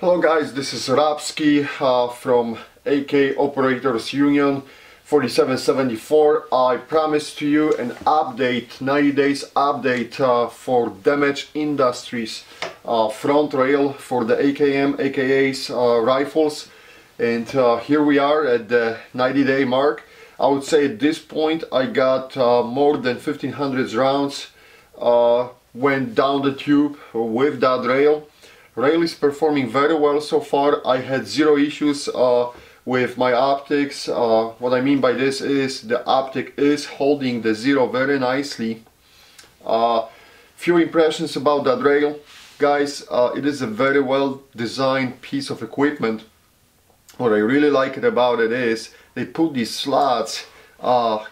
Hello guys, this is Rabski from AK Operators Union 4774. I promised to you an update, 90 days update for Damage Industries front rail for the AKM, AKA's rifles, and here we are at the 90-day mark. I would say at this point I got more than 1500 rounds went down the tube with that rail. Rail is performing very well so far. I had zero issues with my optics. What I mean by this is the optic is holding the zero very nicely. Few impressions about that rail. Guys, it is a very well designed piece of equipment. What I really like about it is they put these slots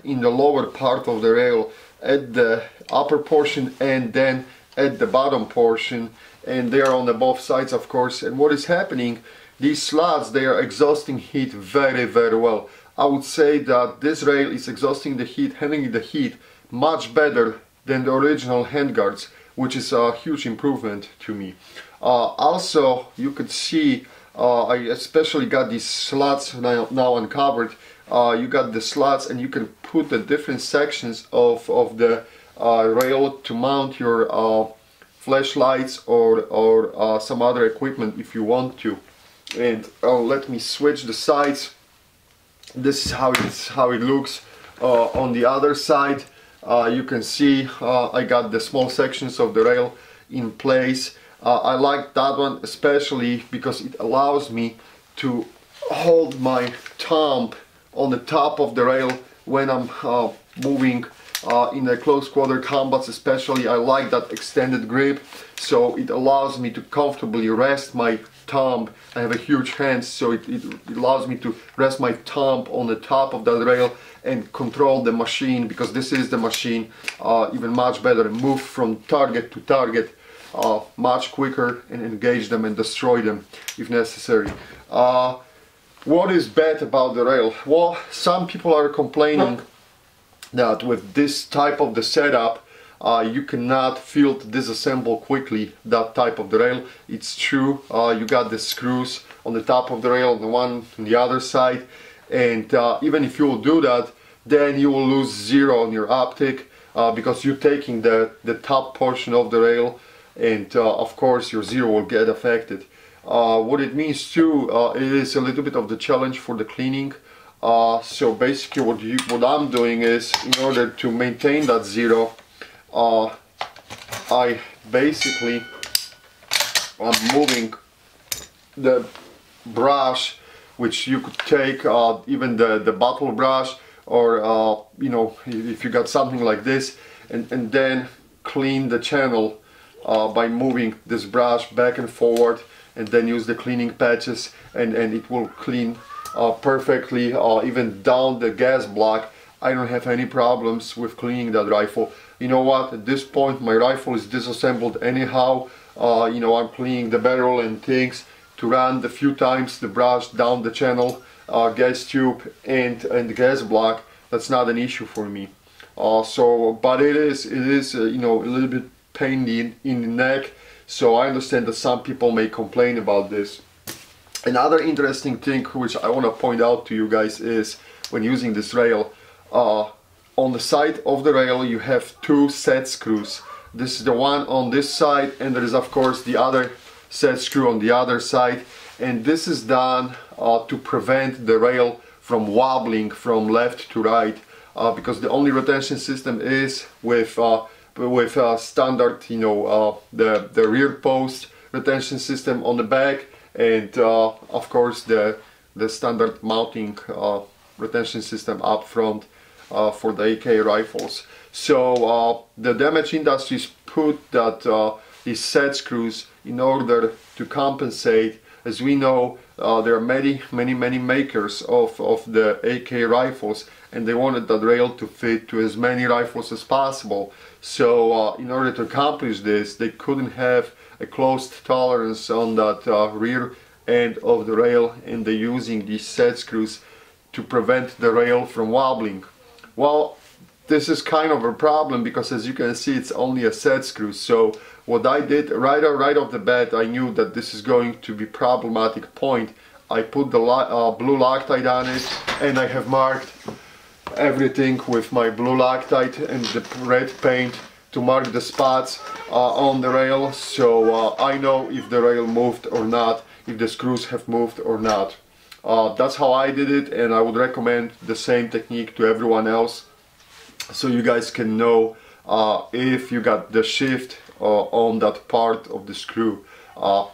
in the lower part of the rail at the upper portion and then at the bottom portion, and they are on the both sides, of course. And what is happening, these slots, they are exhausting heat very well. I would say that this rail is exhausting the heat, handling the heat much better than the original handguards, which is a huge improvement to me. Also, you could see I especially got these slots now uncovered. You got the slots and you can put the different sections of the rail to mount your flashlights or some other equipment if you want to. And let me switch the sides. This is how it looks on the other side. You can see I got the small sections of the rail in place. I like that one especially because it allows me to hold my thumb on the top of the rail when I'm moving in the close quarter combats. Especially I like that extended grip, so it allows me to comfortably rest my thumb. I have a huge hand, so it allows me to rest my thumb on the top of that rail and control the machine, because this is the machine, even much better, move from target to target much quicker and engage them and destroy them if necessary. What is bad about the rail? Well, some people are complaining that with this type of the setup you cannot field disassemble quickly that type of the rail. It's true, you got the screws on the top of the rail, the one on the other side, and even if you will do that, then you will lose zero on your optic because you're taking the top portion of the rail, and of course your zero will get affected. What it means too, it is a little bit of the challenge for the cleaning. So basically what I'm doing is, in order to maintain that zero, I basically I'm moving the brush, which you could take even the bottle brush, or you know, if you got something like this, and then clean the channel by moving this brush back and forward, and then use the cleaning patches, and it will clean perfectly, even down the gas block. I don't have any problems with cleaning that rifle. You know what, at this point my rifle is disassembled anyhow. You know, I'm cleaning the barrel and things to run the few times the brush down the channel, gas tube and the gas block. That's not an issue for me. But it is you know, a little bit pain in the neck, so I understand that some people may complain about this. Another interesting thing which I want to point out to you guys is, when using this rail, on the side of the rail you have two set screws. This is the one on this side, and there is of course the other set screw on the other side, and this is done to prevent the rail from wobbling from left to right, because the only retention system is with standard, you know, the rear post retention system on the back, and of course the standard mounting retention system up front for the AK rifles. So the Damage Industries put that these set screws in order to compensate. As we know, there are many makers of the AK rifles, and they wanted that rail to fit to as many rifles as possible. So in order to accomplish this, they couldn't have a closed tolerance on that rear end of the rail, and they're using these set screws to prevent the rail from wobbling. Well, this is kind of a problem, because as you can see, it's only a set screw. So what I did right off the bat, I knew that this is going to be problematic point. I put the blue Loctite on it, and I have marked everything with my blue Loctite and the red paint to mark the spots on the rail, so I know if the rail moved or not, if the screws have moved or not. That's how I did it, and I would recommend the same technique to everyone else, so you guys can know if you got the shift on that part of the screw.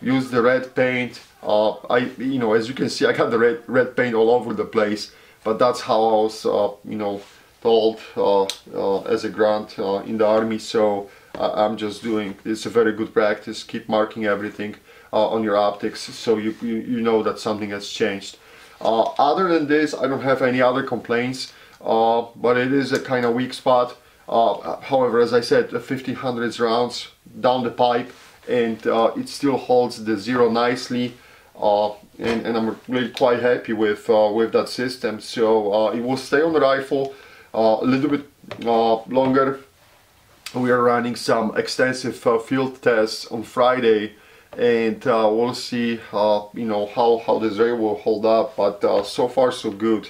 Use the red paint. You know, as you can see, I got the red paint all over the place, but that's how I was you know, told as a grunt in the army, so I'm just doing, it's a very good practice. Keep marking everything on your optics, so you know that something has changed. Other than this, I don't have any other complaints, but it is a kind of weak spot. However, as I said, 1500 rounds down the pipe, and it still holds the zero nicely, and I'm really quite happy with that system. So it will stay on the rifle a little bit longer. We are running some extensive field tests on Friday, and we'll see you know, how this rail will hold up, but so far so good.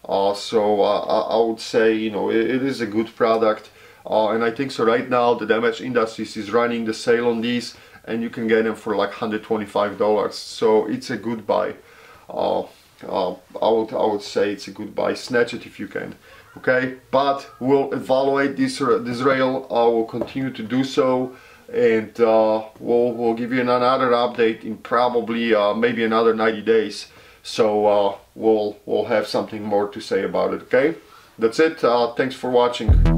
So I would say, you know, it is a good product, and I think so right now the Damage Industries is running the sale on these, and you can get them for like $125, so it's a good buy. I would say it's a good buy. Snatch it if you can. Okay, but we'll evaluate this rail. We'll continue to do so, and we'll give you another update in probably maybe another 90 days. So we'll have something more to say about it. Okay, that's it. Thanks for watching.